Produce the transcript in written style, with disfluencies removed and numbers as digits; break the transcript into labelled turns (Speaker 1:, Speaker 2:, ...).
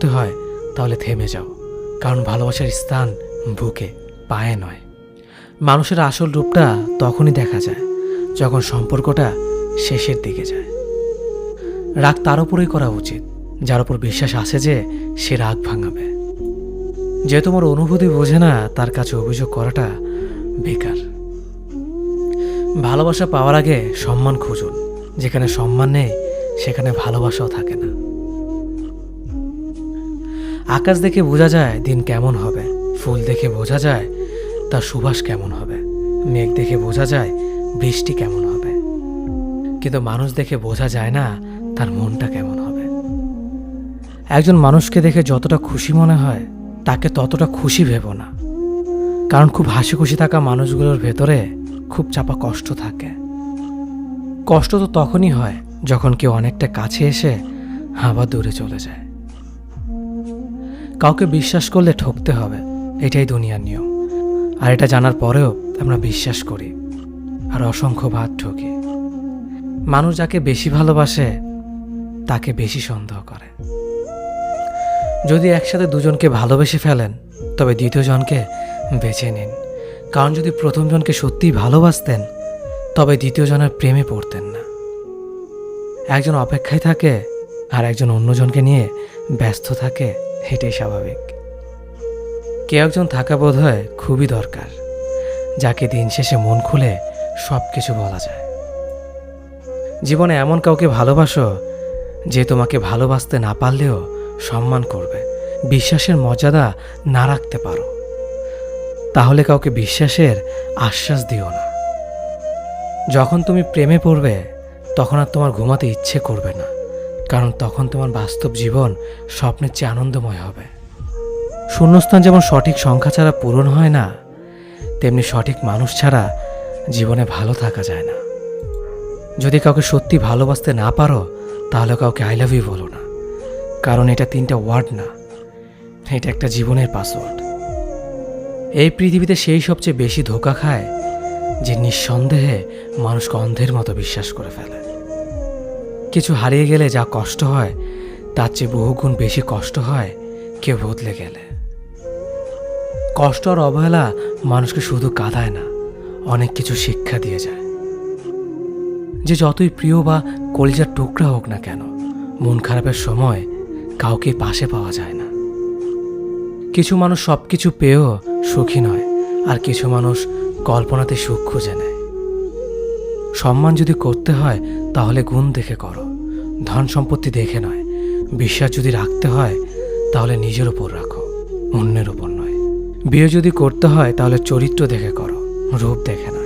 Speaker 1: করতে হয় তাহলে থেমে যাও, কারণ ভালোবাসার স্থান বুকে, পায়ে নয়। মানুষের আসল রূপটা তখনই দেখা যায় যখন সম্পর্কটা শেষের দিকে যায়। রাগ তার উপরেই করা উচিত যার উপর বিশ্বাস আছে যে সে রাগ ভাঙাবে। যে তোমার অনুভূতি বোঝে না তার কাছে অভিযোগ করাটা বেকার। ভালোবাসা পাওয়ার আগে সম্মান খুঁজুন, যেখানে সম্মান নেই সেখানে ভালোবাসাও থাকে না। আকাশ দেখে বোঝা যায় দিন কেমন হবে, ফুল দেখে বোঝা যায় তার সুবাস কেমন হবে, মেঘ দেখে বোঝা যায় বৃষ্টি কেমন হবে, কিন্তু মানুষ দেখে বোঝা যায় না তার মনটা কেমন হবে। একজন মানুষকে দেখে যতটা খুশি মনে হয় তাকে ততটা খুশি ভেবো না, কারণ খুব হাসি খুশি থাকা মানুষগুলোর ভেতরে খুব চাপা কষ্ট থাকে। কষ্ট তো তখনই হয় যখন কেউ অনেকটা কাছে এসে আবার দূরে চলে যায়। কাউকে বিশ্বাস করলে ঠকতে হবে, এটাই দুনিয়ার নিয়ম। আর এটা জানার পরেও আমরা বিশ্বাস করি আর অসংখ্য বার ঠকি। মানুষ যাকে বেশি ভালোবাসে তাকে বেশি সন্দেহ করে। যদি একসাথে দুজনকে ভালোবেসে ফেলেন তবে দ্বিতীয় জনকে বেছে নিন, কারণ যদি প্রথম জনকে সত্যিই ভালোবাসতেন তবে দ্বিতীয় জনের প্রেমে পড়তেন না। একজন অপেক্ষায় থাকে আর একজন অন্যজনকে নিয়ে ব্যস্ত থাকে, এটাই স্বাভাবিক। কেউ একজন থাকা বোধ হয় খুবই দরকার, যাকে দিন শেষে মন খুলে সব কিছু বলা যায়। জীবনে এমন কাউকে ভালোবাসো যে তোমাকে ভালোবাসতে না পারলেও সম্মান করবে, বিশ্বাসের মর্যাদা না রাখতে পারো তাহলে কাউকে বিশ্বাসের আশ্বাস দিও না। যখন তুমি প্রেমে পড়বে তখন আর তোমার ঘুমাতে ইচ্ছে করবে না, কারণ তখন তোমার বাস্তব জীবন স্বপ্নের চেয়ে আনন্দময় হবে। শূন্যস্থান যেমন সঠিক সংখ্যা ছাড়া পূরণ হয় না, তেমনি সঠিক মানুষ ছাড়া জীবনে ভালো থাকা যায় না। যদি কাউকে সত্যি ভালোবাসতে না পারো তাহলে কাউকে আই লাভ ইউ বলো না, কারণ এটা 3টা ওয়ার্ড না, এটা একটা জীবনের পাসওয়ার্ড। এই পৃথিবীতে সেই সবচেয়ে বেশি ধোঁকা খায় যে নিঃসন্দেহে মানুষকে অন্ধের মতো বিশ্বাস করে ফেলে। কিছু হারিয়ে গেলে যা কষ্ট হয় তার চেয়ে বহুগুণ বেশি কষ্ট হয় কেউ বদলে গেলে। কষ্ট আর অবহেলা মানুষকে শুধু কাঁদায় না, অনেক কিছু শিক্ষা দিয়ে যায়। যে যতই প্রিয় বা কলিজার টুকরা হোক না কেন, মন খারাপের সময় কাউকে পাশে পাওয়া যায় না। কিছু মানুষ সব কিছু পেয়েও সুখী নয়, আর কিছু মানুষ কল্পনাতে সুখ খুঁজে নেয়। সম্মান যদি করতে হয় তাহলে গুণ দেখে করো, ধন সম্পত্তি দেখে নয়। বিশ্বাস যদি রাখতে হয় তাহলে নিজের উপর রাখো, অন্যের উপর নয়। বিয়ে যদি করতে হয় তাহলে চরিত্র দেখে করো, রূপ দেখে না।